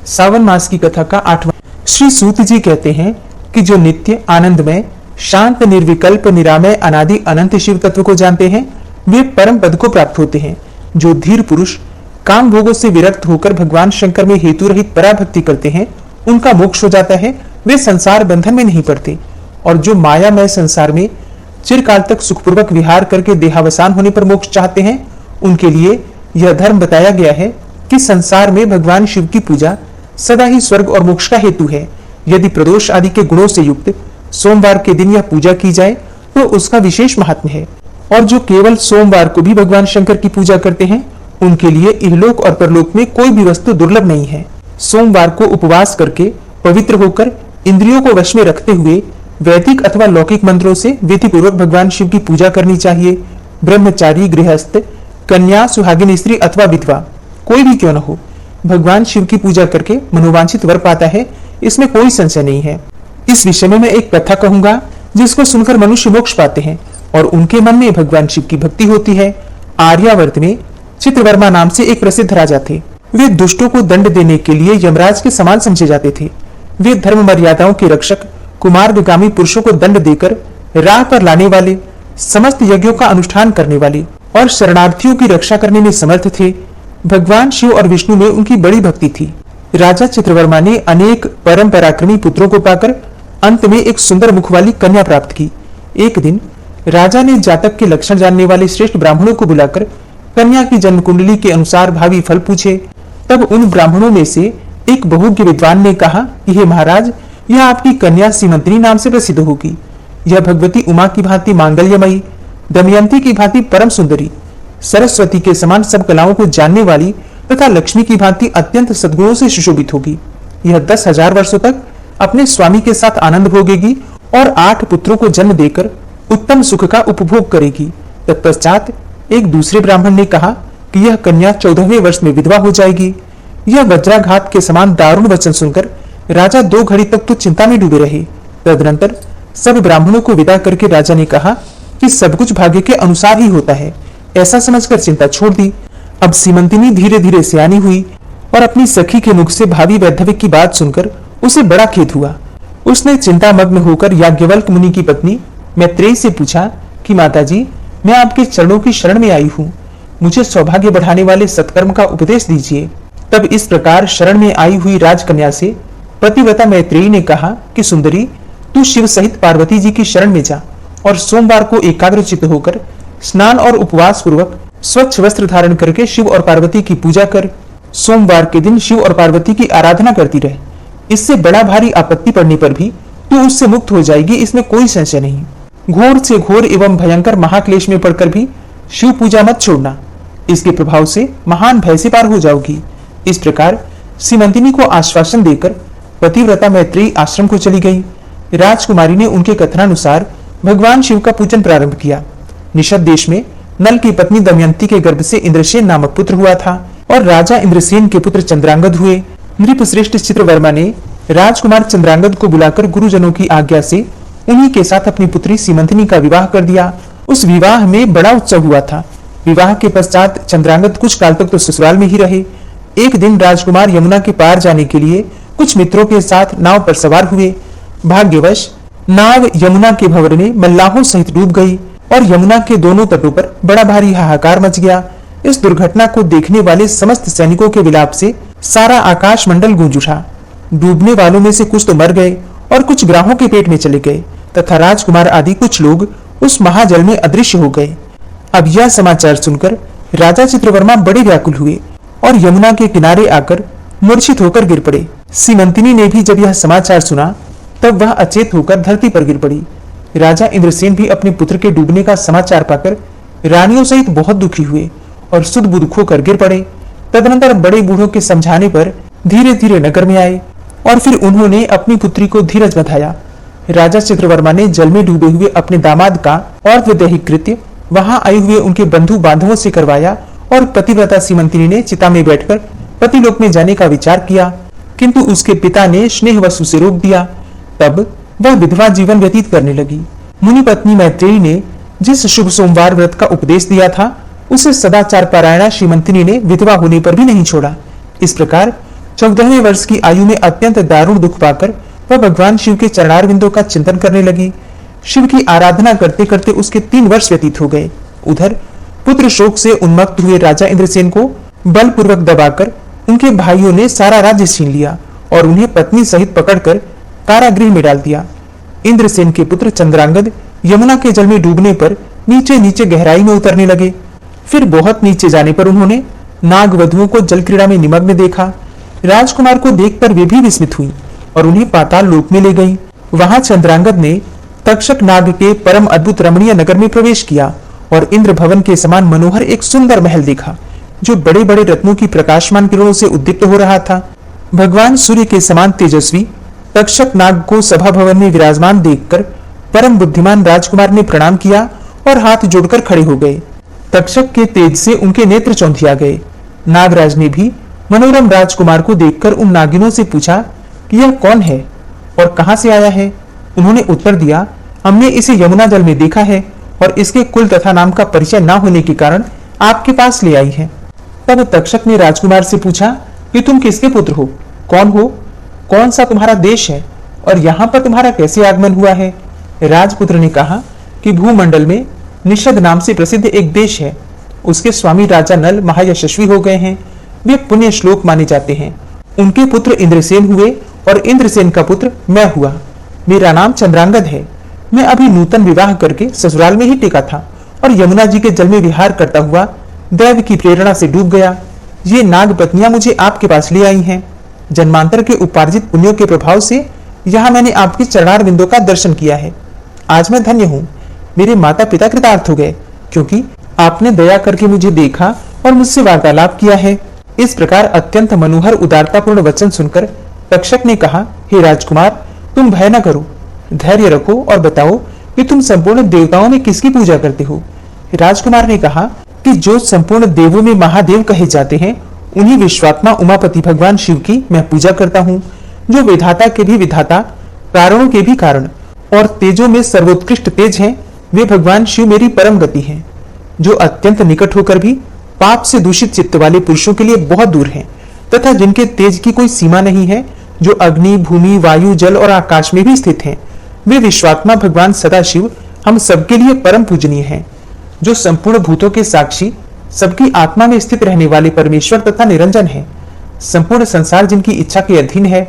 सावन मास की कथा का 8वां। श्री सूत जी कहते हैं कि जो नित्य आनंदमय शांत निर्विकल्प निरामय अनादि अनंत शिव तत्व को जानते हैं वे परम पद को प्राप्त होते हैं। जो धीर पुरुष काम भोगों से विरक्त होकर भगवान शंकर में हेतु रहित पराभक्ति करते हैं उनका मोक्ष हो जाता है, वे संसार बंधन में नहीं पड़ते। और जो मायामय संसार में चिरकाल तक सुखपूर्वक विहार करके देहावसान होने पर मोक्ष चाहते हैं उनके लिए यह धर्म बताया गया है कि संसार में भगवान शिव की पूजा सदा ही स्वर्ग और मोक्ष का हेतु है। यदि प्रदोष आदि के गुणों से युक्त सोमवार के दिन यह पूजा की जाए तो उसका विशेष महात्म्य है। और जो केवल सोमवार को भी भगवान शंकर की पूजा करते हैं उनके लिए इहलोक और परलोक में कोई भी वस्तु दुर्लभ नहीं है। सोमवार को उपवास करके पवित्र होकर इंद्रियों को वश में रखते हुए वैदिक अथवा लौकिक मंत्रों से विधि पूर्वक भगवान शिव की पूजा करनी चाहिए। ब्रह्मचारी, गृहस्थ, कन्या, सुहागिन स्त्री अथवा विधवा कोई भी क्यों न हो, भगवान शिव की पूजा करके मनोवांछित वर पाता है, इसमें कोई संशय नहीं है। इस विषय में मैं एक कथा कहूंगा जिसको सुनकर मनुष्य मोक्ष पाते हैं और उनके मन में भगवान शिव की भक्ति होती है। आर्यावर्त में चित्रवर्मा नाम से एक प्रसिद्ध राजा थे। वे दुष्टों को दंड देने के लिए यमराज के समान समझे जाते थे। वे धर्म मर्यादाओं के रक्षक, कुमार्गामी पुरुषों को दंड देकर राह पर लाने वाले, समस्त यज्ञों का अनुष्ठान करने वाले और शरणार्थियों की रक्षा करने में समर्थ थे। भगवान शिव और विष्णु में उनकी बड़ी भक्ति थी। राजा चित्रवर्मा ने अनेक परम पराक्रमी पुत्रों को पाकर अंत में एक सुंदर मुख वाली कन्या प्राप्त की। एक दिन राजा ने जातक के लक्षण जानने वाले श्रेष्ठ ब्राह्मणों को बुलाकर कन्या की जन्म कुंडली के अनुसार भावी फल पूछे। तब उन ब्राह्मणों में से एक बहुज्ञ विद्वान ने कहा कि हे महाराज, यह आपकी कन्या सीमंतिनी नाम से प्रसिद्ध होगी। यह भगवती उमा की भांति मांगल्यमयी, दमयंती की भांति परम सुंदरी, सरस्वती के समान सब कलाओं को जानने वाली तथा लक्ष्मी की भांति अत्यंत सद्गुणों से सुशोभित होगी। यह 10,000 वर्षों तक अपने स्वामी के साथ आनंद भोगेगी और 8 पुत्रों को जन्म देकर उत्तम सुख का उपभोग करेगी। तत्पश्चात एक दूसरे ब्राह्मण ने कहा कि यह कन्या 14वें वर्ष में विधवा हो जाएगी। यह वज्राघात के समान दारुण वचन सुनकर राजा 2 घड़ी तक तो चिंता में डूबे रहे। तदनंतर सब ब्राह्मणों को विदा करके राजा ने कहा कि सब कुछ भाग्य के अनुसार ही होता है। ऐसा समझकर चिंता छोड़ दी। अब सीमंतिनी धीरे धीरे सियानी हुई और अपनी सखी के मुख से भावी वैधव्य की बात सुनकर उसे बड़ा खेद हुआ। उसने चिंतामग्न होकर याज्ञवल्क्य मुनि की पत्नी मैत्रेयी से पूछा कि माताजी, मैं आपके चरणों की शरण में आई हूँ, मुझे सौभाग्य बढ़ाने वाले सत्कर्म का उपदेश दीजिए। तब इस प्रकार शरण में आई हुई राजकन्या से पतिव्रता मैत्रेयी ने कहा कि सुंदरी, तू शिव सहित पार्वती जी की शरण में जा और सोमवार को एकाग्रचित्त होकर स्नान और उपवास पूर्वक स्वच्छ वस्त्र धारण करके शिव और पार्वती की पूजा कर। सोमवार के दिन शिव और पार्वती की आराधना करती रहे। इससे बड़ा भारी आपत्ति पड़ने पर भी तू उससे मुक्त हो जाएगी, इसमें कोई संशय नहीं। घोर से घोर एवं भयंकर महाक्लेश में पड़कर भी शिव पूजा मत छोड़ना, इसके प्रभाव से महान भय से पार हो जाओगी। इस प्रकार सीमंतिनी को आश्वासन देकर पतिव्रता मैत्रेयी आश्रम को चली गई। राजकुमारी ने उनके कथनानुसार भगवान शिव का पूजन प्रारंभ किया। निषद देश में नल की पत्नी दमयंती के गर्भ से इंद्रसेन नामक पुत्र हुआ था और राजा इंद्रसेन के पुत्र चंद्रांगद हुए। नृपश्रेष्ठ चित्रवर्मा ने राजकुमार चंद्रांगद को बुलाकर गुरुजनों की आज्ञा से उन्हीं के साथ अपनी पुत्री सीमंतिनी का विवाह कर दिया। उस विवाह में बड़ा उत्सव हुआ था। विवाह के पश्चात चंद्रांगद कुछ काल तक तो ससुराल में ही रहे। एक दिन राजकुमार यमुना के पार जाने के लिए कुछ मित्रों के साथ नाव पर सवार हुए। भाग्यवश नाव यमुना के भंवर में मल्लाहों सहित डूब गई और यमुना के दोनों तटों पर बड़ा भारी हाहाकार मच गया। इस दुर्घटना को देखने वाले समस्त सैनिकों के विलाप से सारा आकाश मंडल गूंज उठा। डूबने वालों में से कुछ तो मर गए और कुछ ग्राहों के पेट में चले गए तथा राजकुमार आदि कुछ लोग उस महाजल में अदृश्य हो गए। अब यह समाचार सुनकर राजा चित्रवर्मा बड़े व्याकुल हुए और यमुना के किनारे आकर मूर्छित होकर गिर पड़े। सीमंतिनी ने भी जब यह समाचार सुना तब वह अचेत होकर धरती पर गिर पड़ी। राजा इंद्रसेन भी अपने पुत्र के डूबने का समाचार पाकर रानियों सहित बहुत दुखी हुए और सुध बुध खोकर गिर पड़े। तदनंतर बड़े बूढ़ों के समझाने पर धीरे धीरे नगर में आए और फिर उन्होंने अपनी पुत्री को धीरज बंधाया। राजा चित्रवर्मा ने जल में डूबे हुए अपने दामाद का और वैदेहिक कृत्य वहां आए हुए उनके बंधु बांधवों से करवाया और पतिव्रता सीमंतिनी ने चिता में बैठकर पतिलोक में जाने का विचार किया, किंतु उसके पिता ने स्नेहवश उसे रोक दिया। तब वह विधवा जीवन व्यतीत करने लगी। मुनि पत्नी मैत्रेयी ने जिस शुभ सोमवार व्रत का उपदेश दिया था उसे सदाचार पारायणा सीमंतिनी ने विधवा होने पर भी नहीं छोड़ा। इस प्रकार 14वें वर्ष की आयु में अत्यंत दारुण दुख पाकर वह भगवान शिव के चरणारविंदों का चिंतन करने लगी। शिव की आराधना करते करते उसके 3 वर्ष व्यतीत हो गए। उधर पुत्र शोक से उन्मत्त हुए राजा इंद्रसेन को बलपूर्वक दबाकर उनके भाइयों ने सारा राज्य छीन लिया और उन्हें पत्नी सहित पकड़कर कारागृह में डाल दिया। इंद्रसेन के पुत्र चंद्रांगद यमुना के जल में डूबने पर नीचे नीचे गहराई में उतरने लगे। फिर बहुत नीचे जाने पर उन्होंने नाग वधुओं को जल क्रीड़ा में निमग्न देखा। राजकुमार को देखकर वे भी विस्मित हुई और उन्हें पाताल लोक में ले गई। वहां चंद्रांगद ने तक्षक नाग के परम अद्भुत रमणीय नगर में प्रवेश किया और इंद्र भवन के समान मनोहर एक सुंदर महल देखा, जो बड़े बड़े रत्नों की प्रकाशमान किरणों से उद्दीप्त हो रहा था। भगवान सूर्य के समान तेजस्वी तक्षक नाग को सभा भवन में विराजमान देखकर परम बुद्धिमान राजकुमार ने प्रणाम किया और हाथ जोड़कर खड़े हो गए। तक्षक के तेज से उनके नेत्र चौंधिया गए। नागराज ने भी मनोरम राजकुमार को देखकर उन नागिनों से पूछा कि यह कौन है और कहां से आया है। उन्होंने उत्तर दिया, हमने इसे यमुना जल में देखा है और इसके कुल तथा नाम का परिचय न होने के कारण आपके पास ले आई है। तब तक्षक ने राजकुमार से पूछा कि तुम किसके पुत्र हो, कौन हो, कौन सा तुम्हारा देश है और यहाँ पर तुम्हारा कैसे आगमन हुआ है। राजपुत्र ने कहा कि भूमंडल में निषद नाम से प्रसिद्ध एक देश है। उसके स्वामी राजा नल महायशस्वी हो गए हैं। वे पुण्य श्लोक माने जाते हैं। उनके पुत्र इंद्रसेन हुए और इंद्रसेन का पुत्र मैं हुआ। मेरा नाम चंद्रांगद है। मैं अभी नूतन विवाह करके ससुराल में ही टिका था और यमुना जी के जल में विहार करता हुआ दैव की प्रेरणा से डूब गया। ये नाग पत्नियां मुझे आपके पास ले आई हैं। जन्मांतर के उपार्जित पुण्यों के प्रभाव से यहाँ मैंने आपके चरणार बिंदु का दर्शन किया है। आज मैं धन्य हूँ। मेरे माता पिता कृतार्थ हो गए क्योंकि आपने दया करके मुझे देखा और मुझसे वार्तालाप किया है। इस प्रकार अत्यंत मनोहर उदारतापूर्ण वचन सुनकर तक्षक ने कहा, हे राजकुमार, तुम भय न करो, धैर्य रखो और बताओ कि तुम संपूर्ण देवताओं में किसकी पूजा करते हो। राजकुमार ने कहा कि जो संपूर्ण देवों में महादेव कहे जाते हैं उन्हीं विश्वात्मा उमापति भगवान शिव की मैं पूजा करता हूँ, जो विधाता के भी विधाता, कारणों के भी कारण और तेजों में सर्वोत्कृष्ट तेज हैं। वे भगवान शिव मेरी परम गति हैं, जो अत्यंत निकट होकर भी पाप से दूषित चित्त वाले पुरुषों के लिए बहुत दूर हैं तथा जिनके तेज की कोई सीमा नहीं है, जो अग्नि, भूमि, वायु, जल और आकाश में भी स्थित हैं। वे विश्वात्मा भगवान सदाशिव हम सबके लिए परम पूजनीय हैं, जो संपूर्ण भूतों के साक्षी, सबकी आत्मा में स्थित रहने वाले परमेश्वर तथा निरंजन है। संपूर्ण संसार जिनकी इच्छा के अधीन है,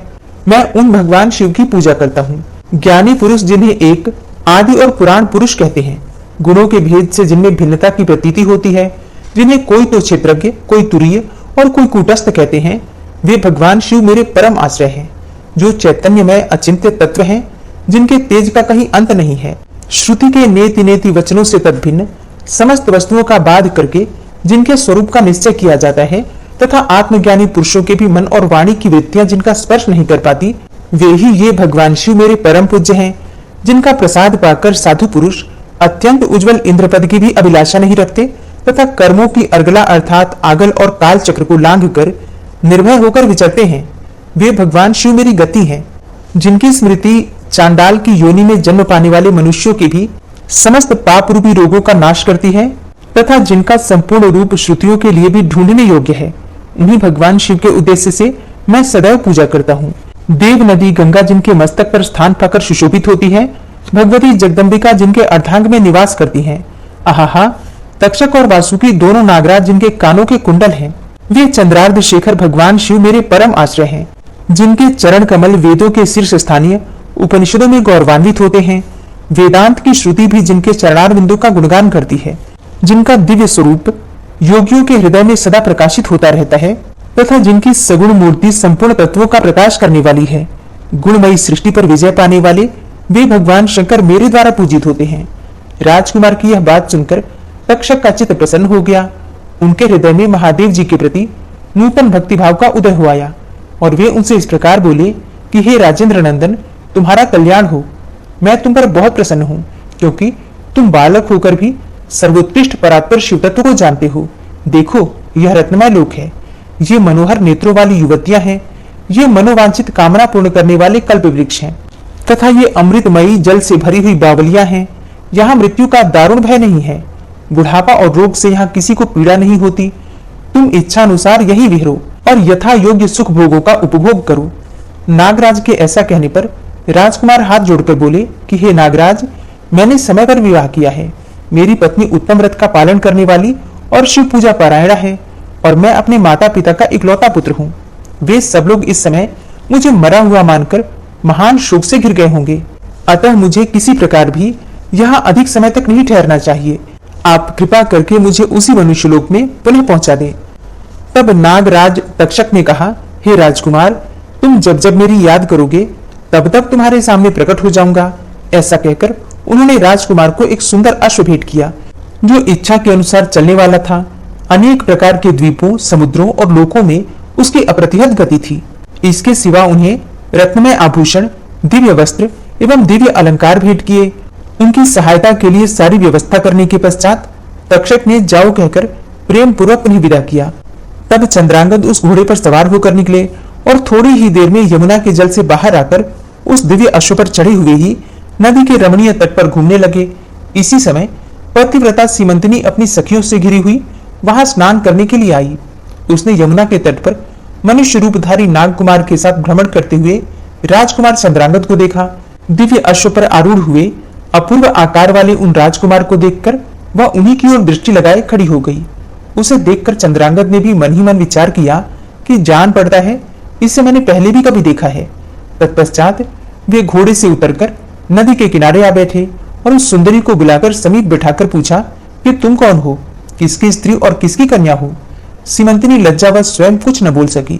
मैं उन भगवान शिव की पूजा करता हूँ। ज्ञानी पुरुष जिन्हें एक आदि और पुराण पुरुष कहते हैं, गुणों के भेद से जिनमें भिन्नता की प्रतीति होती है, जिन्हें कोई तो क्षेत्रज्ञ, कोई तुरीय और कोई कूटस्थ कहते हैं, वे भगवान शिव मेरे परम आश्रय हैं, जो चैतन्यमय अचिंत्य तत्व हैं, जिनके तेज का कहीं अंत नहीं है। श्रुति के नेति नेति वचनों से तद्भिन्न समस्त वस्तुओं का बाध करके जिनके स्वरूप का निश्चय किया जाता है तथा आत्मज्ञानी पुरुषों के भी मन और वाणी की वृत्तियां जिनका स्पर्श नहीं कर पाती, वे ही ये भगवान शिव मेरे परम पूज्य हैं, जिनका प्रसाद पाकर साधु पुरुष अत्यंत उज्जवल इंद्रपद की भी अभिलाषा नहीं रखते तथा कर्मों की अर्गला अर्थात आगल और काल चक्र को लांघ कर निर्भय होकर विचरते हैं। वे भगवान शिव मेरी गति हैं, जिनकी स्मृति चांडाल की योनि में जन्म पाने वाले मनुष्यों के भी समस्त पाप रूपी रोगों का नाश करती है तथा जिनका संपूर्ण रूप श्रुतियों के लिए भी ढूंढने योग्य है। उन्हीं भगवान शिव के उद्देश्य से मैं सदैव पूजा करता हूँ। देव नदी गंगा जिनके मस्तक पर स्थान पाकर सुशोभित होती है, भगवती जगदम्बिका जिनके अर्धांग में निवास करती हैं, आहा, तक्षक और वासुकी दोनों नागराज जिनके कानों के कुंडल हैं, वे चंद्रार्ध शेखर भगवान शिव मेरे परम आश्रय हैं, जिनके चरण कमल वेदों के शीर्ष स्थानीय उपनिषदों में गौरवान्वित होते हैं। वेदांत की श्रुति भी जिनके चरणार बिंदु का गुणगान करती है, जिनका दिव्य स्वरूप योगियों के हृदय में सदा प्रकाशित होता रहता है तथा जिनकी सगुण मूर्ति संपूर्ण तत्वों का प्रकाश करने वाली है। गुणमयी सृष्टि पर विजय पाने वाले वे भगवान शंकर मेरे द्वारा पूजित होते हैं। राजकुमार की यह बात सुनकर तक्षक का चित्त प्रसन्न हो गया। उनके हृदय में महादेव जी के प्रति नूतन भक्तिभाव का उदय हो आया और वे उनसे इस प्रकार बोले कि हे राजेंद्र नंदन, तुम्हारा कल्याण हो। मैं तुम पर बहुत प्रसन्न हूँ, क्योंकि तुम बालक होकर भी सर्वोत्कृष्ट परात्पर शिव तत्व को जानते हो। देखो, यह रत्नमय लोक है, ये मनोहर नेत्रों वाली युवतियां हैं, ये मनोवांछित कामना पूर्ण करने वाले कल्प वृक्ष हैं तथा ये अमृतमयी जल से भरी हुई बावलियां हैं। यहाँ मृत्यु का दारुण भय नहीं है, बुढ़ापा और रोग से यहाँ किसी को पीड़ा नहीं होती। तुम इच्छा अनुसार यही विहरो, और यथा योग्य सुख भोगों का उपभोग करो। नागराज के ऐसा कहने पर राजकुमार हाथ जोड़कर बोले कि हे नागराज, मैंने समय पर विवाह किया है। मेरी पत्नी उत्तम व्रत का पालन करने वाली और शिव पूजा पारायणा है और मैं अपने माता पिता का इकलौता पुत्र हूँ। वे सब लोग इस समय मुझे मरा हुआ मानकर महान शोक से घिर गए होंगे, अतः मुझे किसी प्रकार भी यहाँ अधिक समय तक नहीं ठहरना चाहिए। आप कृपा करके मुझे उसी मनुष्यलोक में पुनः पहुंचा दें। तब नागराज तक्षक ने कहा, हे राजकुमार, तुम जब जब मेरी याद करोगे तब तब तुम्हारे सामने प्रकट हो जाऊंगा। ऐसा कहकर उन्होंने राजकुमार को एक सुंदर अश्व भेंट किया, जो इच्छा के अनुसार चलने वाला था। अनेक प्रकार के द्वीपों, समुद्रों और लोकों में उसकी अप्रतिहत गति थी। इसके सिवा उन्हें रत्नमय आभूषण, दिव्य वस्त्र एवं दिव्य अलंकार भेंट किए। उनकी सहायता के लिए सारी व्यवस्था करने के पश्चात तक्षक ने जाओ कहकर प्रेम पूर्वक उन्हें विदा किया। तब चंद्रांगद उस घोड़े पर सवार होकर निकले और थोड़ी ही देर में यमुना के जल से बाहर आकर उस दिव्य अश्व पर चढ़े हुए ही नदी के रमणीय तट पर घूमने लगे। इसी समय पतिव्रता सीमंतनी अपनी सखियों से घिरी हुई वहां स्नान करने के लिए आई। उसने यमुना के तट पर मनुष्य रूपधारी नाग कुमार के साथ भ्रमण करते हुए राजकुमार चंद्रांगद को देखा। दिव्य अश्व पर आरूढ़ हुए अपूर्व आकार वाले उन राजकुमार को देखकर वह उन्हीं की ओर दृष्टि लगाए खड़ी हो गई। उसे देखकर चंद्रांगद ने भी मन ही मन विचार किया कि जान पड़ता है इसे मैंने पहले भी कभी देखा है। तत्पश्चात वे घोड़े से उतरकर नदी के किनारे आ बैठे और उस सुंदरी को बुलाकर समीप बिठाकर पूछा कि तुम कौन हो, किसकी स्त्री और किसकी कन्या हो। सीमंतनी लज्जावश स्वयं कुछ न बोल सकी।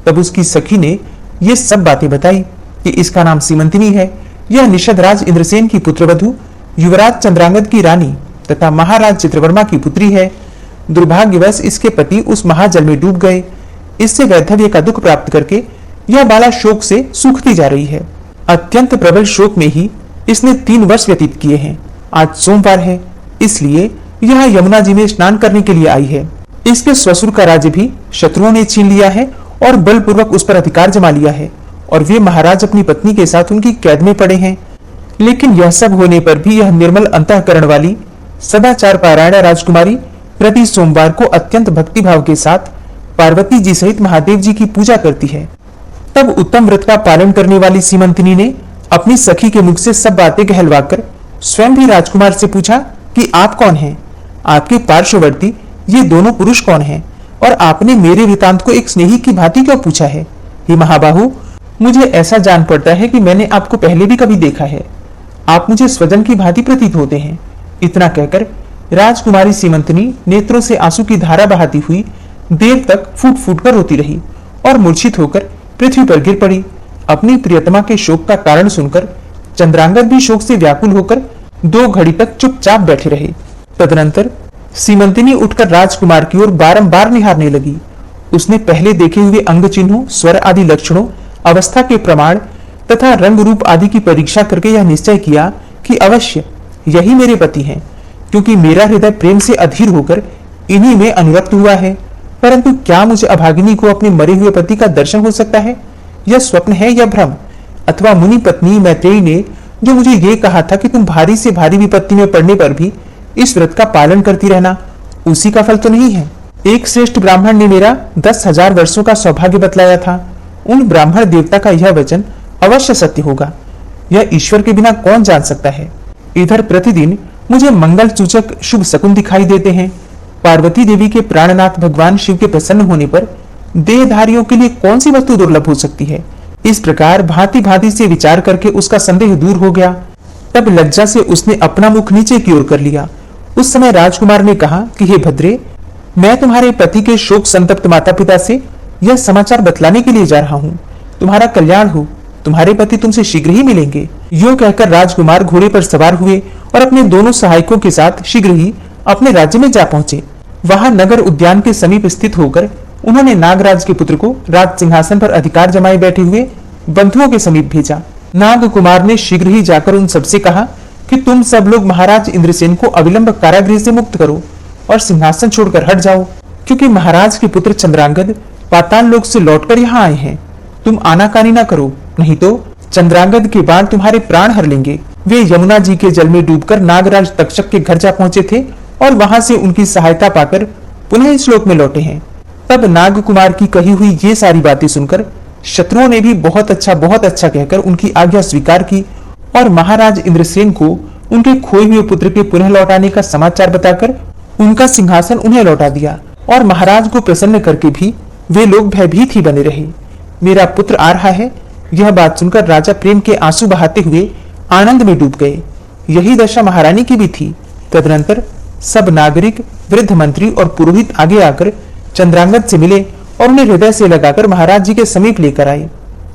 तब उसकी सखी ने ये सब बातें बताई कि इसका नाम सीमंतनी है, यह निषदराज इंद्रसेन की पुत्रवधु, युवराज चंद्रांगद की रानी तथा महाराज चित्रवर्मा की पुत्री है। दुर्भाग्यवश इसके पति उस महाजल में डूब गए। इससे वैधव्य का दुख प्राप्त करके यह बाला शोक से सूखती जा रही है। अत्यंत प्रबल शोक में ही इसने 3 वर्ष व्यतीत किए हैं। आज सोमवार है, इसलिए यह यमुना जी में स्नान करने के लिए आई है। इसके ससुर का राज्य भी शत्रुओं ने छीन लिया है और बलपूर्वक उस पर अधिकार जमा लिया है और वे महाराज अपनी पत्नी के साथ उनकी कैद में पड़े हैं। लेकिन यह सब होने पर भी यह निर्मल अंतःकरण वाली सदाचार पारायणा राजकुमारी प्रति सोमवार को अत्यंत भक्तिभाव के साथ पार्वती जी सहित महादेव जी की पूजा करती है। तब उत्तम व्रत का पालन करने वाली सीमंतनी ने अपनी सखी के मुख से सब बातें कहलवाकर स्वयं भी राजकुमार से पूछा कि आप कौन हैं, आपके पार्श्ववर्ती ये दोनों पुरुष कौन हैं और आपने मेरे वृतांत को एक स्नेही की भांति क्यों पूछा है। हे महाबाहु, मुझे ऐसा जान पड़ता है कि मैंने आपको पहले भी कभी देखा है। आप मुझे स्वजन की भांति प्रतीत होते हैं। इतना कहकर राजकुमारी सीमंतनी नेत्रों से आंसू की धारा बहाती हुई देर तक फूट फूट कर रोती रही और मूर्छित होकर पृथ्वी पर गिर पड़ी। अपनी प्रियतमा के शोक का कारण सुनकर चंद्रांगद भी शोक से व्याकुल होकर 2 घड़ी तक चुपचाप बैठे रहे। तदनंतर सीमंतनी उठकर राजकुमार की ओर बारंबार निहारने लगी। उसने पहले देखे हुए अंग चिन्हों, स्वर आदि लक्षणों, अवस्था के प्रमाण तथा रंग रूप आदि की परीक्षा करके यह निश्चय किया कि अवश्य यही मेरे पति हैं, क्योंकि मेरा हृदय प्रेम से अधीर होकर इन्हीं में अनुरक्त हुआ है। परंतु क्या मुझे अभागिनी को अपने मरे हुए पति का दर्शन हो सकता है? यह स्वप्न है या भ्रम? अथवा मुनि पत्नी मैत्रेयी ने जो मुझे ये कहा था कि तुम भारी से भारी विपत्ति में पड़ने पर भी इस व्रत का पालन करती रहना, उसी का फल तो नहीं है? एक श्रेष्ठ ब्राह्मण ने मेरा 10,000 वर्षों का सौभाग्य बतलाया था। उन ब्राह्मण देवता का यह वचन अवश्य सत्य होगा, यह ईश्वर के बिना कौन जान सकता है। इधर प्रतिदिन मुझे मंगल सूचक शुभ शकुन दिखाई देते हैं। पार्वती देवी के प्राणनाथ भगवान शिव के प्रसन्न होने पर देहधारियों के लिए कौन सी वस्तु दुर्लभ हो सकती है। इस प्रकार भांति भांति से विचार करके उसका संदेह दूर हो गया। तब लज्जा से उसने अपना मुख नीचे की ओर कर लिया। उस समय राजकुमार ने कहा कि हे भद्रे, मैं तुम्हारे पति के शोक संतप्त माता पिता से यह समाचार बतलाने के लिए जा रहा हूँ। तुम्हारा कल्याण हो, तुम्हारे पति तुमसे शीघ्र ही मिलेंगे। यूं कहकर राजकुमार घोड़े पर सवार हुए और अपने दोनों सहायकों के साथ शीघ्र ही अपने राज्य में जा पहुंचे। वहां नगर उद्यान के समीप स्थित होकर उन्होंने नागराज के पुत्र को राज सिंहासन पर अधिकार जमाए बैठे हुए बंधुओं के समीप भेजा। नाग कुमार ने शीघ्र ही जाकर उन सबसे कहा कि तुम सब लोग महाराज इंद्रसेन को अविलंब कारागृह से मुक्त करो और सिंहासन छोड़कर हट जाओ, क्योंकि महाराज के पुत्र चंद्रांगद पाताल लोक से लौटकर यहाँ आए हैं। तुम आनाकानी ना करो, नहीं तो चंद्रांगद के बाण तुम्हारे प्राण हर लेंगे। वे यमुना जी के जल में डूबकर नागराज तक्षक के घर जा पहुंचे थे और वहां से उनकी सहायता पाकर पुनः इस लोक में लौटे हैं। तब नाग कुमार की कही हुई ये सारी बातें सुनकर शत्रुओं ने भी बहुत अच्छा कहकर उनकी आज्ञा स्वीकार की और महाराज इंद्रसेन को उनके खोए हुए पुत्र के पुनः लौटाने का समाचार बताकर उनका सिंहासन उन्हें लौटा दिया और महाराज को प्रसन्न करके भी वे लोग भयभीत ही बने रहे। मेरा पुत्र आ रहा है, यह बात सुनकर राजा प्रेम के आंसू बहाते हुए आनंद में डूब गए। यही दशा महारानी की भी थी। तदनंतर सब नागरिक, वृद्ध मंत्री और पुरोहित आगे आकर चंद्रांगद से मिले और उन्हें हृदय से लगाकर महाराज जी के समीप लेकर आए।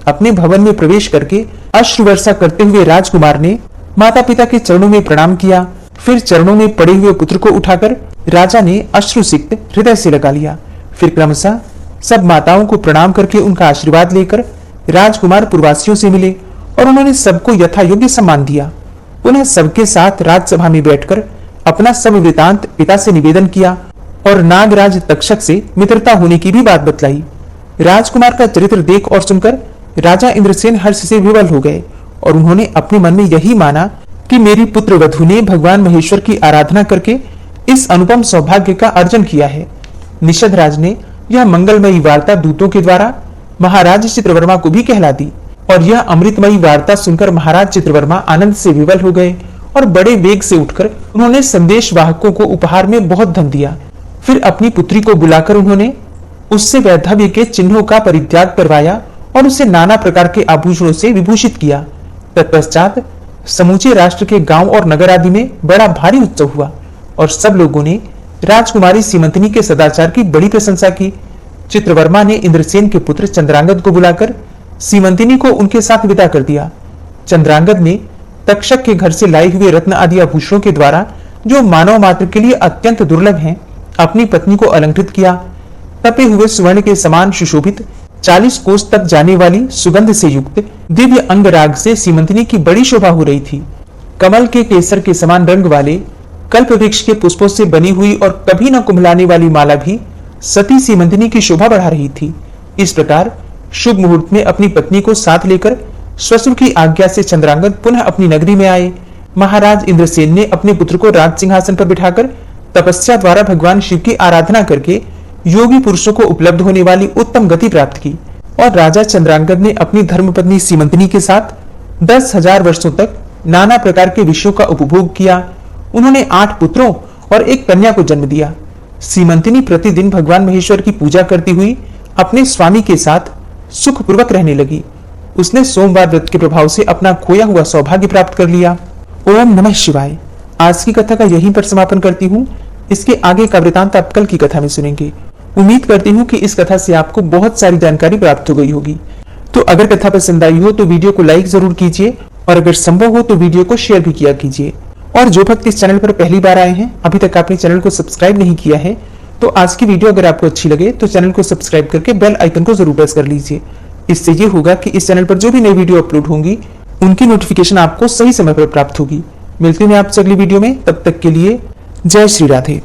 अपने भवन में प्रवेश करके अश्रु वर्षा करते हुए राजकुमार ने माता पिता के चरणों में प्रणाम किया। फिर चरणों में पड़े हुए पुत्र को उठाकर राजा ने अश्रुसिक्त हृदय से लगा लिया। फिर क्रमशः सब माताओं को प्रणाम करके उनका आशीर्वाद लेकर राजकुमार पूर्ववासियों से मिले और उन्होंने सबको यथा योग्य सम्मान दिया। उन्हें सबके साथ राजसभा में बैठकर अपना सब वृतांत पिता से निवेदन किया और नागराज तक्षक से मित्रता होने की भी बात बतलाई। राजकुमार का चरित्र देख और सुनकर राजा इंद्रसेन हर्ष से विवल हो गए और उन्होंने अपने मन में यही माना कि मेरी पुत्र वधु ने भगवान महेश्वर की आराधना करके इस अनुपम सौभाग्य का अर्जन किया है। निषद राज ने यह मंगलमयी वार्ता दूतों के द्वारा महाराज चित्रवर्मा को भी कहला दी और यह अमृतमयी वार्ता सुनकर महाराज चित्रवर्मा आनंद से विवल हो गए और बड़े वेग से उठकर उन्होंने संदेश वाहकों को उपहार में बहुत धन दिया। फिर अपनी पुत्री को बुलाकर उन्होंने उससे वैधव्य के चिन्हों का परित्याग करवाया और उसे नाना प्रकार के आभूषणों से विभूषित किया। तत्पश्चात समूचे राष्ट्र के गांव और नगर आदि में बड़ा भारी उत्सव हुआ और सब लोगों ने राजकुमारी सीमंतनी के सदाचार की बड़ी प्रशंसा की। चित्रवर्मा ने इंद्रसेन के पुत्र चंद्रांगद को बुलाकर सीमंतिनी को उनके साथ विदा कर दिया। चंद्रांगद ने तक्षक के घर से लाए हुए रत्न आदि आभूषणों के द्वारा, जो मानव मात्र के लिए अत्यंत दुर्लभ हैं, अपनी पत्नी को अलंकृत किया। तपे हुए स्वर्ण के समान सुशोभित 40 कोस तक जाने वाली सुगंध से युक्त दिव्य अंगराग से सीमंतिनी की बड़ी शोभा हो रही थी। कमल के केसर के समान रंग वाले कल्प वृक्ष के पुष्पों से बनी हुई और कभी न कुम्भलाने वाली माला भी सती सीमंतिनी की शोभा बढ़ा रही थी। इस प्रकार शुभ मुहूर्त में अपनी पत्नी को साथ लेकर ससुर की आज्ञा से चंद्रांगद पुनः अपनी नगरी में आए। महाराज इंद्रसेन ने अपने पुत्र को राज सिंहासन पर बिठाकर तपस्या द्वारा भगवान शिव की आराधना करके योगी पुरुषों को उपलब्ध होने वाली उत्तम गति प्राप्त की और राजा चंद्रांगद ने अपनी धर्मपत्नी सीमंतिनी के साथ 10,000 वर्षों तक नाना प्रकार के विषयों का उपभोग किया। उन्होंने 8 पुत्रों और एक कन्या को जन्म दिया। सीमंतिनी प्रतिदिन भगवान महेश्वर की पूजा करती हुई अपने स्वामी के साथ सुखपूर्वक रहने लगी। उसने सोमवार व्रत के प्रभाव से अपना खोया हुआ सौभाग्य प्राप्त कर लिया। ओम नमः शिवाय। आज की कथा का यहीं पर समापन करती हूँ। इसके आगे का वृतांत आप कल की कथा में सुनेंगे। उम्मीद करती हूँ कि इस कथा से आपको बहुत सारी जानकारी प्राप्त हो गई होगी। तो अगर कथा पसंद आई हो तो वीडियो को लाइक जरूर कीजिए और अगर संभव हो तो वीडियो को शेयर भी किया कीजिए। और जो भक्त इस चैनल पर पहली बार आए हैं, अभी तक आपने चैनल को सब्सक्राइब नहीं किया है, तो आज की वीडियो अगर आपको अच्छी लगे तो चैनल को सब्सक्राइब करके बेल आइकन को जरूर प्रेस कर लीजिए। इससे ये होगा कि इस चैनल पर जो भी नई वीडियो अपलोड होंगी उनकी नोटिफिकेशन आपको सही समय पर प्राप्त होगी। मिलते हैं आपसे अगली वीडियो में, तब तक के लिए जय श्री राधे।